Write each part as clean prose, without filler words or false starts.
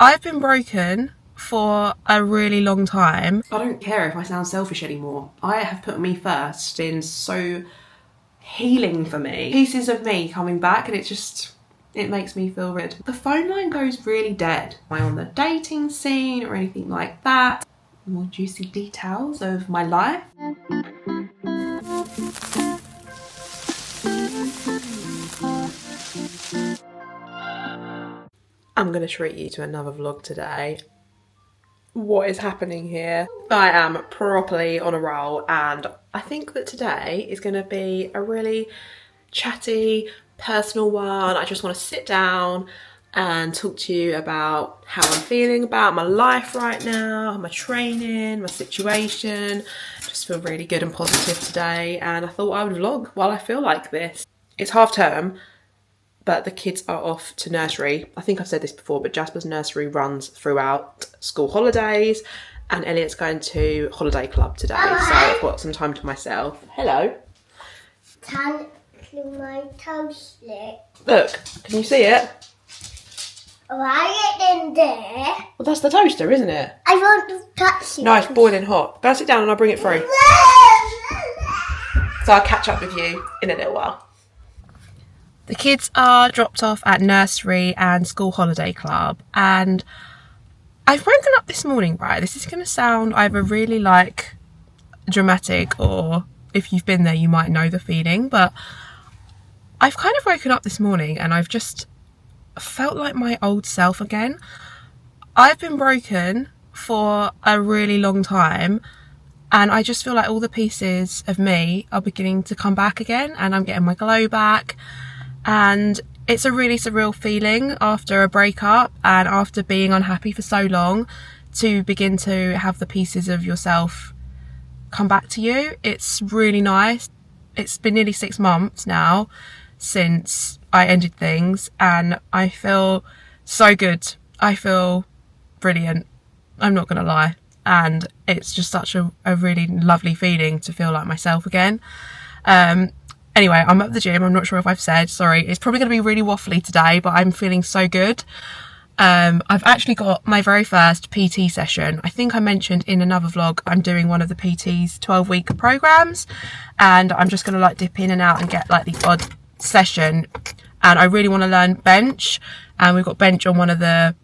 I've been broken for a really long time. I don't care if I sound selfish anymore. I have put me first. It's been so healing for me. Pieces of me coming back, and it makes me feel good. The phone line goes really dead. Am I on the dating scene or anything like that? More juicy details of my life. I'm going to treat you to another vlog today. What is happening here? I am properly on a roll, and I think that today is going to be a really chatty, personal one. I just want to sit down and talk to you about how I'm feeling about my life right now, my training, my situation. Just feel really good and positive today, and I thought I would vlog while I feel like this. It's half term, but the kids are off to nursery. I think I've said this before, but Jasper's nursery runs throughout school holidays, and Elliot's going to holiday club today, so I've got some time to myself. Hello. Can my toaster? Look, can you see it? Why it in there? Well, that's the toaster, isn't it? I want to touch it. No, it's boiling hot. Go and sit down and I'll bring it through. So I'll catch up with you in a little while. The kids are dropped off at nursery and school holiday club, and I've woken up this morning, right? This is going to sound either really like dramatic, or if you've been there you might know the feeling, but I've kind of woken up this morning and I've just felt like my old self again. I've been broken for a really long time, and I just feel like all the pieces of me are beginning to come back again, and I'm getting my glow back. And it's a really surreal feeling after a breakup and after being unhappy for so long to begin to have the pieces of yourself come back to you. It's really nice. It's been nearly 6 months now since I ended things, and I feel so good. I feel brilliant. I'm not gonna lie. And it's just such a really lovely feeling to feel like myself again. Anyway, I'm at the gym. I'm not sure if I've said, sorry. It's probably going to be really waffly today, but I'm feeling so good. I've actually got my very first PT session. I think I mentioned in another vlog, I'm doing one of the PT's 12-week programs, and I'm just going to like dip in and out and get like the odd session. And I really want to learn bench, and we've got bench on one of the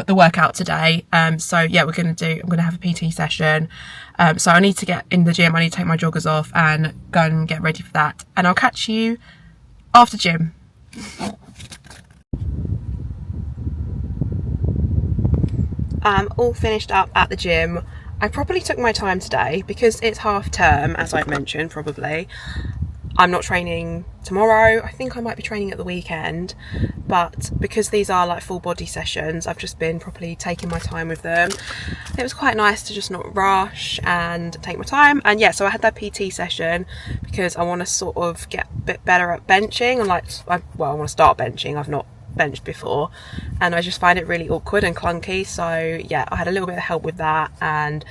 workout today. So yeah, I'm going to have a PT session. So I need to get in the gym. I need to take my joggers off and go and get ready for that. And I'll catch you after gym. I'm all finished up at the gym. I probably took my time today because it's half term, as I've mentioned, probably. I'm not training tomorrow. I think I might be training at the weekend, but because these are like full body sessions, I've just been properly taking my time with them. It was quite nice to just not rush and take my time. And yeah, so I had that PT session because I want to sort of get a bit better at benching, and I want to start benching. I've not benched before, and I just find it really awkward and clunky. So yeah, I had a little bit of help with that, and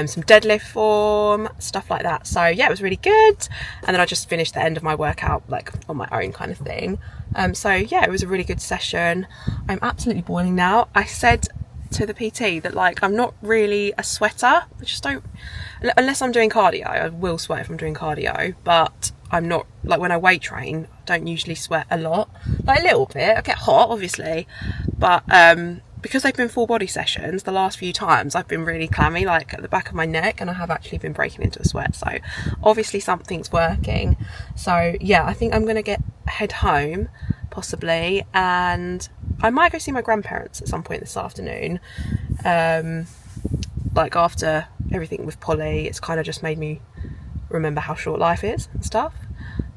some deadlift form, stuff like that. So yeah, it was really good. And then I just finished the end of my workout like on my own kind of thing. So yeah, it was a really good session. I'm absolutely boiling now. I said to the PT that like I'm not really a sweater. I just don't, unless I'm doing cardio. I will sweat if I'm doing cardio, but I'm not, like when I weight train, I don't usually sweat a lot, like a little bit. I get hot obviously, but because they've been full body sessions, the last few times I've been really clammy, like at the back of my neck, and I have actually been breaking into a sweat. So obviously something's working. So yeah, I think I'm gonna head home possibly, and I might go see my grandparents at some point this afternoon. Like after everything with Polly, it's kind of just made me remember how short life is and stuff.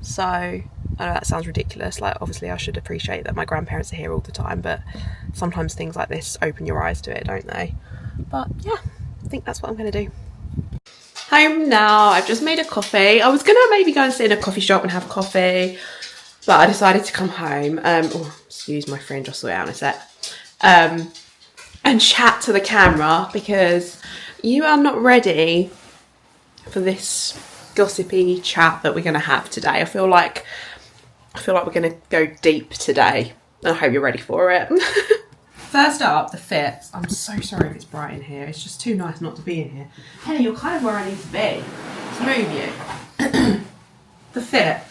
So I know that sounds ridiculous, like obviously I should appreciate that my grandparents are here all the time, but sometimes things like this open your eyes to it, don't they? But yeah, I think that's what I'm going to do. Home now. I've just made a coffee. I was going to maybe go and sit in a coffee shop and have coffee, but I decided to come home. Excuse my friend, just sort it out in a sec. And chat to the camera, because you are not ready for this gossipy chat that we're going to have today. I feel like we're going to go deep today, and I hope you're ready for it. First up, the fit. I'm so sorry if it's bright in here. It's just too nice not to be in here. Hey, you're kind of where I need to be. Let's move you. The fit.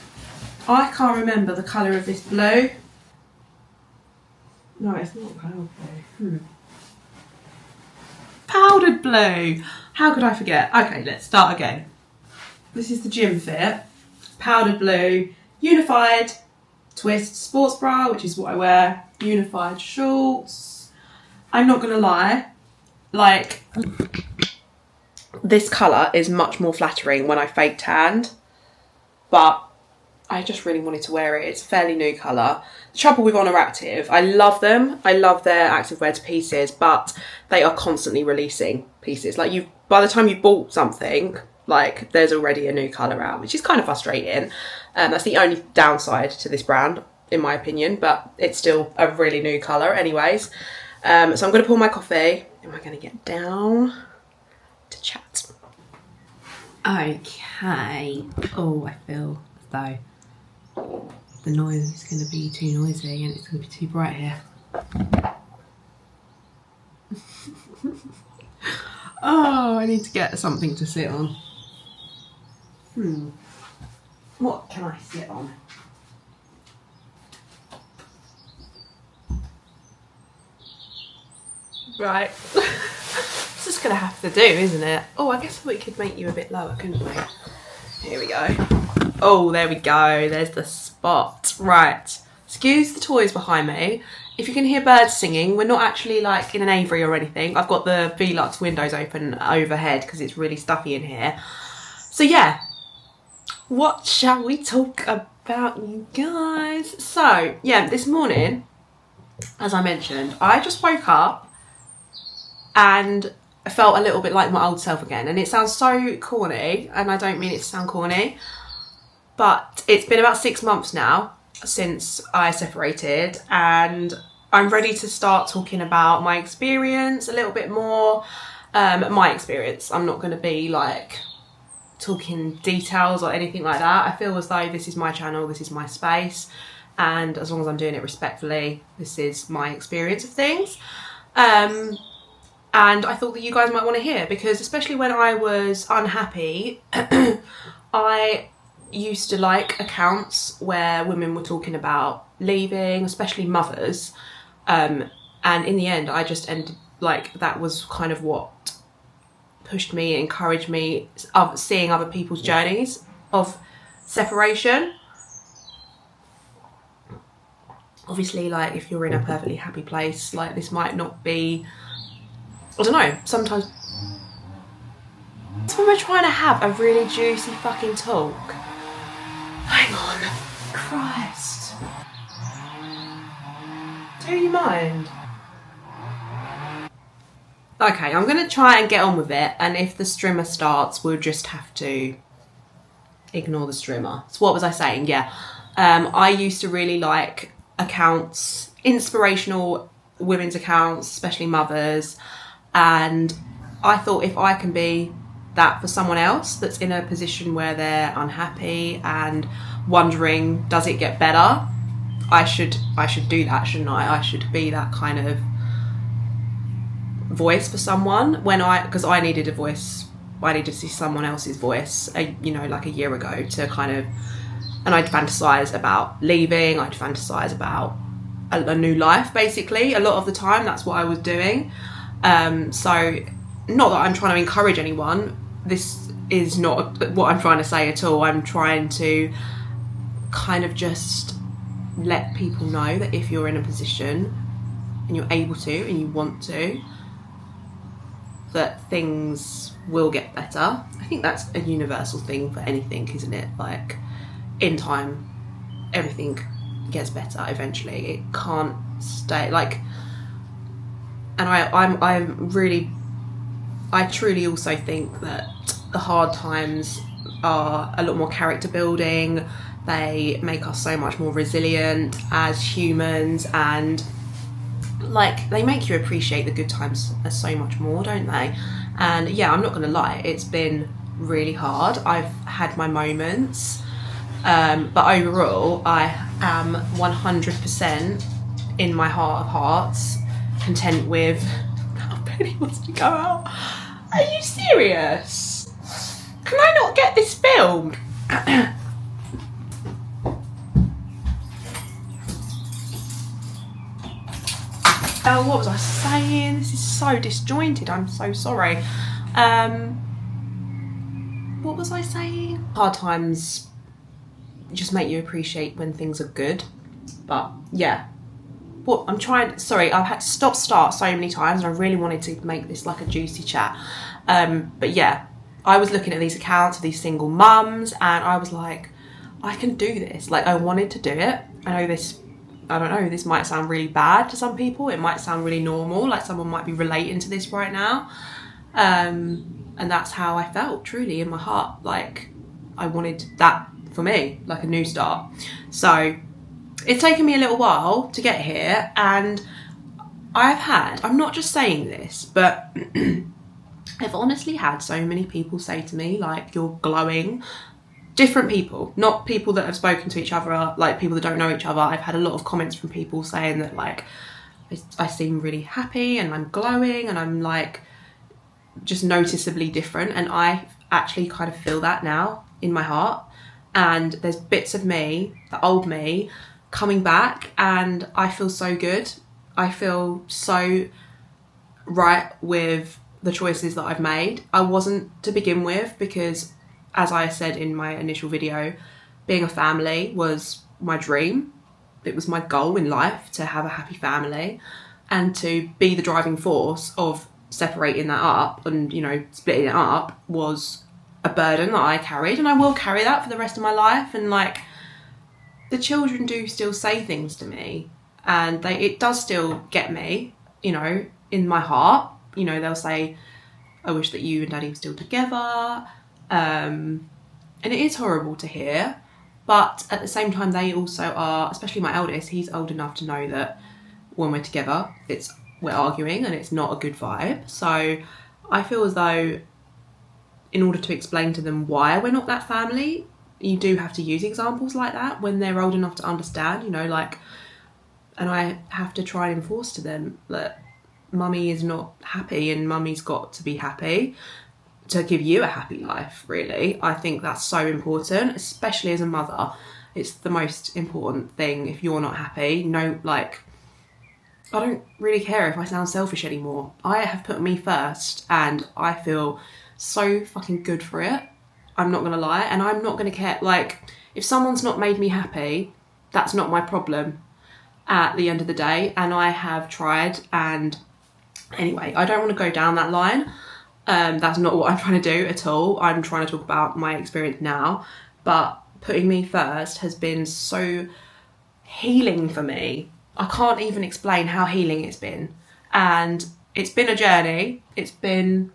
I can't remember the colour of this blue. No, it's not pale blue. Powdered blue. How could I forget? Okay, let's start again. This is the gym fit. Powdered blue, unified twist sports bra, which is what I wear. Unified shorts. I'm not gonna lie, like, this colour is much more flattering when I fake tanned, but I just really wanted to wear it. It's a fairly new colour. The trouble with Honor Active, I love them. I love their activewear to pieces, but they are constantly releasing pieces. Like, by the time you bought something, like, there's already a new colour out, which is kind of frustrating. That's the only downside to this brand, in my opinion, but it's still a really new colour anyways. So I'm going to pour my coffee and we're going to get down to chat. Okay. Oh, I feel as though the noise is going to be too noisy and it's going to be too bright here. Oh, I need to get something to sit on. What can I sit on? Right. It's just gonna have to do, isn't it? Oh, I guess we could make you a bit lower, couldn't we? Here we go. Oh, there we go. There's the spot. Right. Excuse the toys behind me. If you can hear birds singing, we're not actually like in an aviary or anything. I've got the Velux windows open overhead because it's really stuffy in here. So yeah, what shall we talk about, you guys? So yeah, this morning, as I mentioned, I just woke up and I felt a little bit like my old self again. And it sounds so corny, and I don't mean it to sound corny, but it's been about 6 months now since I separated, and I'm ready to start talking about my experience a little bit more. My experience. I'm not going to be like talking details or anything like that. I feel as though this is my channel, this is my space, and as long as I'm doing it respectfully, this is my experience of things. And I thought that you guys might want to hear, because especially when I was unhappy, I used to like accounts where women were talking about leaving, especially mothers. And in the end, I just ended, like, that was kind of what pushed me, encouraged me, of seeing other people's journeys of separation. Obviously, like, if you're in a perfectly happy place, like, this might not be, I don't know, sometimes when we're trying to have a really juicy fucking talk. Hang on. Christ. Do you mind? Okay, I'm going to try and get on with it, and if the strimmer starts, we'll just have to ignore the strimmer. So what was I saying? Yeah. I used to really like accounts, inspirational women's accounts, especially mothers, and I thought if I can be that for someone else that's in a position where they're unhappy and wondering, does it get better? I should do that, shouldn't I? I should be that kind of voice for someone because I needed a voice. I needed to see someone else's voice, like a year ago, to kind of, and I'd fantasize about leaving. I'd fantasize about a new life, basically. A lot of the time, that's what I was doing. So, not that I'm trying to encourage anyone. This is not what I'm trying to say at all. I'm trying to kind of just let people know that if you're in a position and you're able to and you want to, that things will get better. I think that's a universal thing for anything, isn't it? Like, in time, everything gets better eventually. It can't stay like, and I truly also think that the hard times are a lot more character building. They make us so much more resilient as humans, and like, they make you appreciate the good times so much more, don't they? And yeah, I'm not gonna lie, it's been really hard. I've had my moments, but overall I am 100% in my heart of hearts content with. Oh, Penny wants to go out. Are you serious? Can I not get this filmed? Oh, what was I saying? This is so disjointed. I'm so sorry. What was I saying? Hard times just make you appreciate when things are good. But yeah. What I'm trying, sorry, I've had to start so many times, and I really wanted to make this like a juicy chat. But yeah, I was looking at these accounts of these single mums, and I was like, I can do this. Like, I wanted to do it. I know this, I don't know, this might sound really bad to some people. It might sound really normal, like someone might be relating to this right now. And that's how I felt, truly, in my heart. Like, I wanted that for me, like a new start. So it's taken me a little while to get here, and I'm not just saying this, but I've honestly had so many people say to me, like, you're glowing. Different people, not people that have spoken to each other, like people that don't know each other. I've had a lot of comments from people saying that, like, I seem really happy and I'm glowing and I'm like just noticeably different, and I actually kind of feel that now in my heart. And there's bits of me, the old me, coming back, and I feel so good. I feel so right with the choices that I've made. I wasn't to begin with, because as I said in my initial video, being a family was my dream. It was my goal in life to have a happy family, and to be the driving force of separating that up and, you know, splitting it up was a burden that I carried, and I will carry that for the rest of my life. And like, the children do still say things to me, and it does still get me, you know, in my heart. You know, they'll say, I wish that you and Daddy were still together. And it is horrible to hear, but at the same time, they also are, especially my eldest, he's old enough to know that when we're together, we're arguing and it's not a good vibe. So I feel as though in order to explain to them why we're not that family, you do have to use examples like that when they're old enough to understand, you know, like, and I have to try and enforce to them that mummy is not happy and mummy's got to be happy to give you a happy life, really. I think that's so important, especially as a mother. It's the most important thing. If you're not happy, no, like, I don't really care if I sound selfish anymore. I have put me first, and I feel so fucking good for it. I'm not gonna lie, and I'm not gonna care. Like, if someone's not made me happy, that's not my problem at the end of the day. And I have tried, and anyway, I don't want to go down that line. That's not what I'm trying to do at all. I'm trying to talk about my experience now, but putting me first has been so healing for me. I can't even explain how healing it's been. And it's been a journey. It's been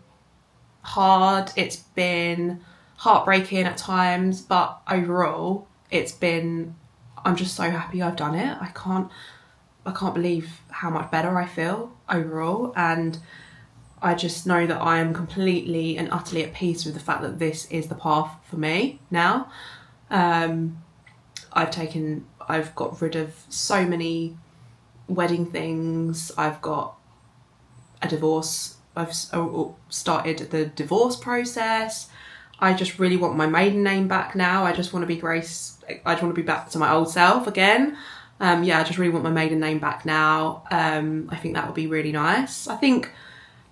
hard. It's been heartbreaking at times, but overall I'm just so happy I've done it. I can't believe how much better I feel overall, and I just know that I am completely and utterly at peace with the fact that this is the path for me now. I've got rid of so many wedding things. I've got a divorce. I've started the divorce process. I just really want my maiden name back now. I just want to be Grace. I just want to be back to my old self again. I just really want my maiden name back now. I think that would be really nice. I think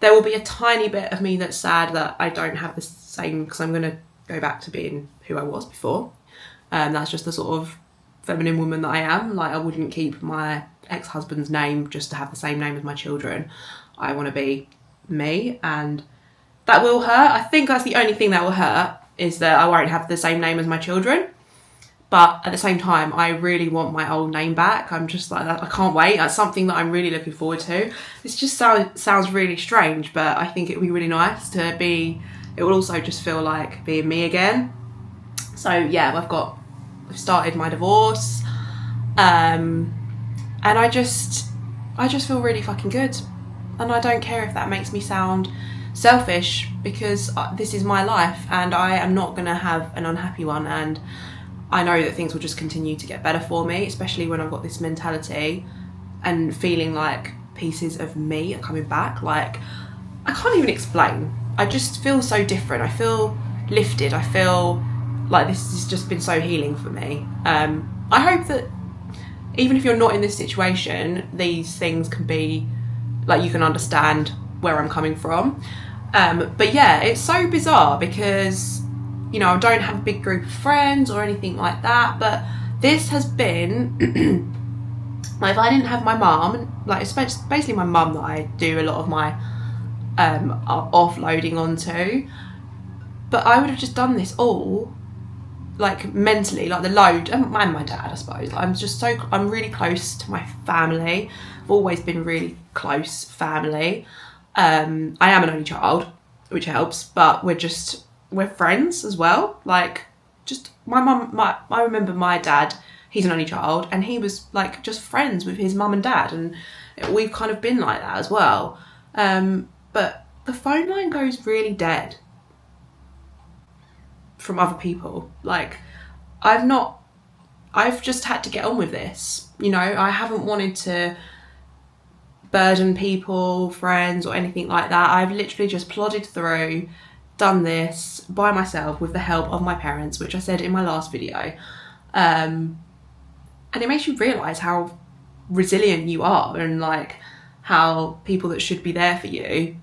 there will be a tiny bit of me that's sad that I don't have the same, because I'm going to go back to being who I was before. That's just the sort of feminine woman that I am. Like, I wouldn't keep my ex-husband's name just to have the same name as my children. I want to be me, and that will hurt. I think that's the only thing that will hurt, is that I won't have the same name as my children. But at the same time, I really want my old name back. I'm just like that. I can't wait. That's something that I'm really looking forward to. This just sounds really strange, but I think it would be really nice to be. It will also just feel like being me again. So yeah, I've started my divorce, and I just feel really fucking good. And I don't care if that makes me sound selfish, because this is my life, and I am not going to have an unhappy one. And I know that things will just continue to get better for me, especially when I've got this mentality and feeling like pieces of me are coming back. Like, I can't even explain. I just feel so different. I feel lifted. I feel like this has just been so healing for me. I hope that even if you're not in this situation, these things can be, like, you can understand where I'm coming from. But yeah, it's so bizarre because, you know, I don't have a big group of friends or anything like that, but this has been, like, if I didn't have my mum, like, it's basically my mum that I do a lot of my offloading onto, but I would have just done this all, like, mentally, like the load, and my dad, I suppose. I'm really close to my family. I've always been really close family. I am an only child, which helps, but we're friends as well. Like, just I remember my dad, he's an only child, and he was, like, just friends with his mum and dad, and we've kind of been like that as well. But the phone line goes really dead from other people. Like, I've just had to get on with this, you know. I haven't wanted to burden people, friends, or anything like that. I've literally just plodded through, done this by myself with the help of my parents, which I said in my last video. And it makes you realise how resilient you are, and, like, how people that should be there for you,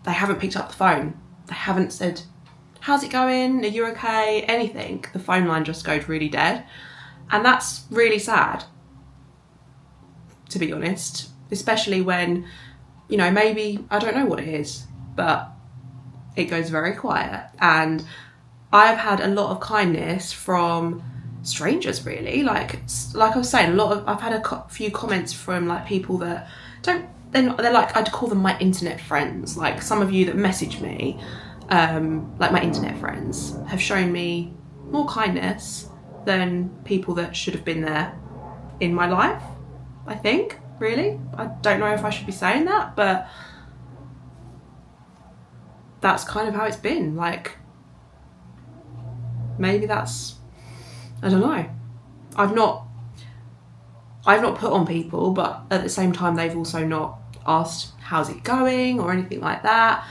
they haven't picked up the phone. They haven't said, how's it going? Are you okay? Anything. The phone line just goes really dead. And that's really sad, to be honest. Especially when, you know, maybe, I don't know what it is, but it goes very quiet. And I've had a lot of kindness from strangers, really. Like I was saying, I've had a few comments from, like, people that they're like, I'd call them my internet friends. Like, some of you that message me, like, my internet friends have shown me more kindness than people that should have been there in my life, I think, really. I don't know if I should be saying that, but that's kind of how it's been. Like, maybe that's, I don't know. I've not put on people, but at the same time, they've also not asked how's it going or anything like that.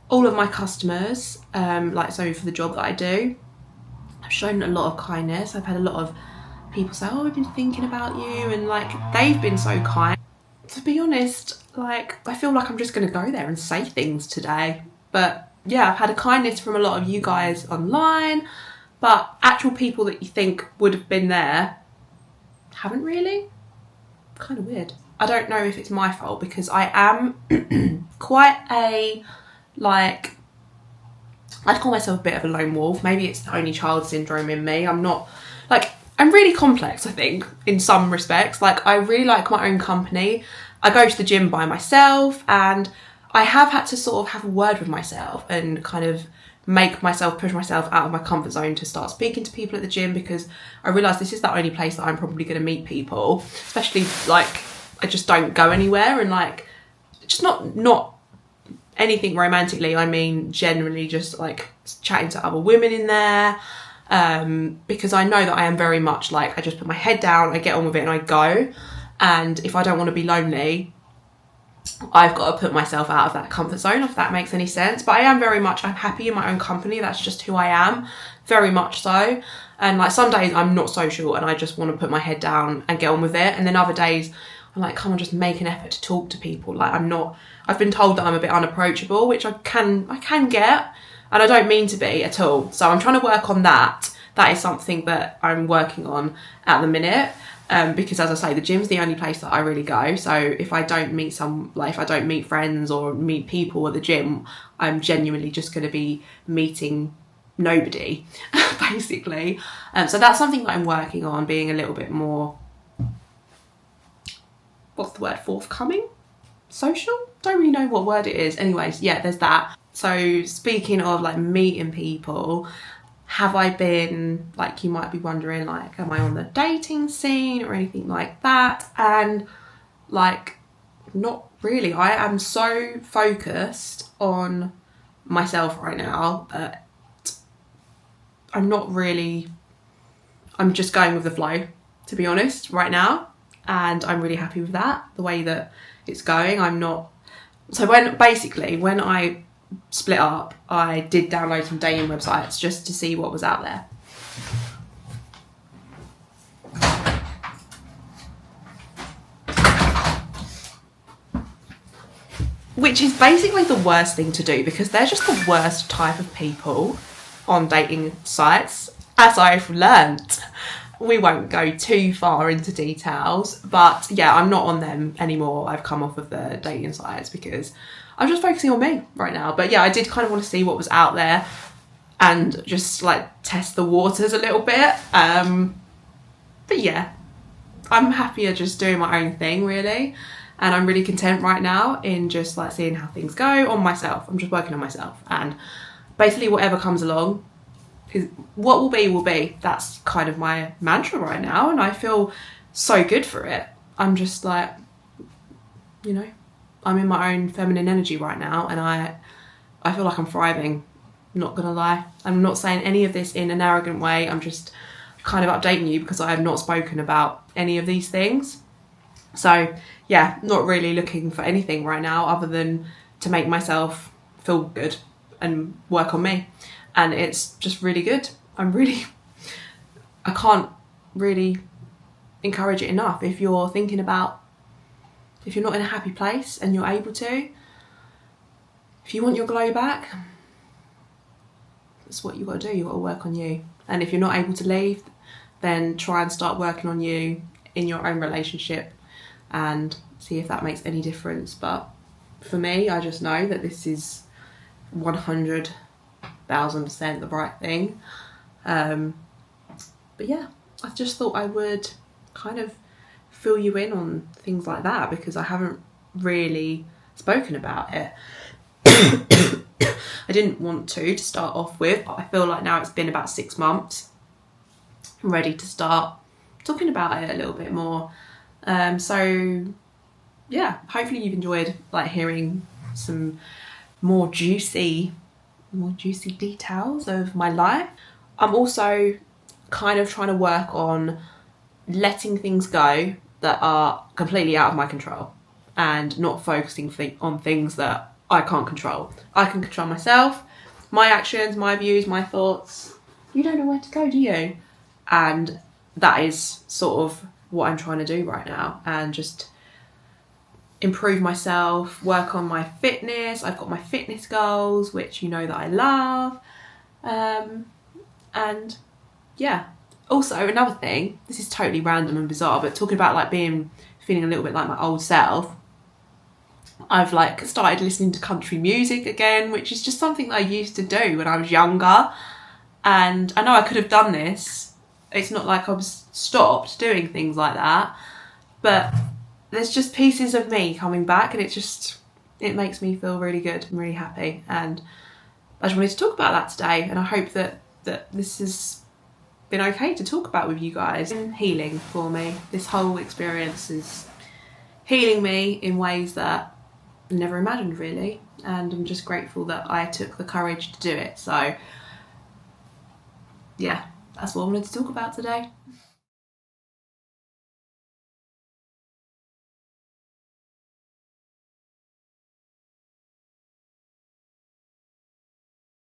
All of my customers, like, so for the job that I do, I've shown a lot of kindness. I've had a lot of people say, oh, I've been thinking about you, and, like, they've been so kind. To be honest, like, I feel like I'm just going to go there and say things today. But yeah, I've had a kindness from a lot of you guys online, but actual people that you think would have been there haven't really. Kind of weird. I don't know if it's my fault, because I am quite a, like, I'd call myself a bit of a lone wolf. Maybe it's the only child syndrome in me. I'm not, like, I'm really complex, I think, in some respects. Like, I really like my own company. I go to the gym by myself, and I have had to sort of have a word with myself and kind of push myself out of my comfort zone to start speaking to people at the gym, because I realise this is the only place that I'm probably going to meet people, especially, like, I just don't go anywhere, and, like, just not anything romantically, I mean generally just, like, chatting to other women in there, because I know that I am very much like, I just put my head down, I get on with it, and I go. And if I don't want to be lonely, I've got to put myself out of that comfort zone, if that makes any sense. But I'm happy in my own company. That's just who I am, very much so. And, like, some days I'm not social and I just want to put my head down and get on with it, and then other days I'm like, come on, just make an effort to talk to people. Like, I've been told that I'm a bit unapproachable, which I can get, and I don't mean to be at all. So I'm trying to work on that. That is something that I'm working on at the minute. Because, as I say, the gym's the only place that I really go. So if I don't meet friends or meet people at the gym, I'm genuinely just going to be meeting nobody, basically. So that's something that I'm working on, being a little bit more, forthcoming? Social? Don't really know what word it is. Anyways, yeah, there's that. So speaking of, like, meeting people, have I been, like, you might be wondering, like, am I on the dating scene or anything like that? And, like, not really. I am so focused on myself right now that I'm just going with the flow, to be honest, right now. And I'm really happy with that, the way that it's going. I'm not. So when I split up, I did download some dating websites just to see what was out there. Which is basically the worst thing to do, because they're just the worst type of people on dating sites, as I've learnt. We won't go too far into details, but yeah, I'm not on them anymore. I've come off of the dating sites because I'm just focusing on me right now. But yeah, I did kind of want to see what was out there and just like test the waters a little bit. But yeah, I'm happier just doing my own thing, really. And I'm really content right now in just like seeing how things go on myself. I'm just working on myself, and basically whatever comes along is what will be will be. That's kind of my mantra right now, and I feel so good for it. I'm just like, you know, I'm in my own feminine energy right now, and I feel like I'm thriving, not gonna lie. I'm not saying any of this in an arrogant way. I'm just kind of updating you because I have not spoken about any of these things. So yeah, not really looking for anything right now other than to make myself feel good and work on me. And it's just really good. I can't really encourage it enough. If you're thinking about, if you're not in a happy place and you're able to, if you want your glow back, that's what you got to do. You got to work on you. And if you're not able to leave, then try and start working on you in your own relationship and see if that makes any difference. But for me, I just know that this is 100,000% the right thing. But yeah, I just thought I would kind of fill you in on things like that because I haven't really spoken about it. I didn't want to start off with, but I feel like now it's been about 6 months. I'm ready to start talking about it a little bit more. So yeah, hopefully you've enjoyed like hearing some more juicy details of my life. I'm also kind of trying to work on letting things go that are completely out of my control and not focusing on things that I can't control. I can control myself, my actions, my views, my thoughts. You don't know where to go, do you? And that is sort of what I'm trying to do right now, and just improve myself, work on my fitness. I've got my fitness goals, which you know that I love. And yeah, also another thing, this is totally random and bizarre, but talking about like feeling a little bit like my old self, I've like started listening to country music again, which is just something that I used to do when I was younger. And I know I could have done this. It's not like I've stopped doing things like that, but there's just pieces of me coming back, and it makes me feel really good. I'm really happy, and I just wanted to talk about that today, and I hope that this has been okay to talk about with you guys. It's been healing for me. This whole experience is healing me in ways that I never imagined, really, and I'm just grateful that I took the courage to do it. So yeah, that's what I wanted to talk about today.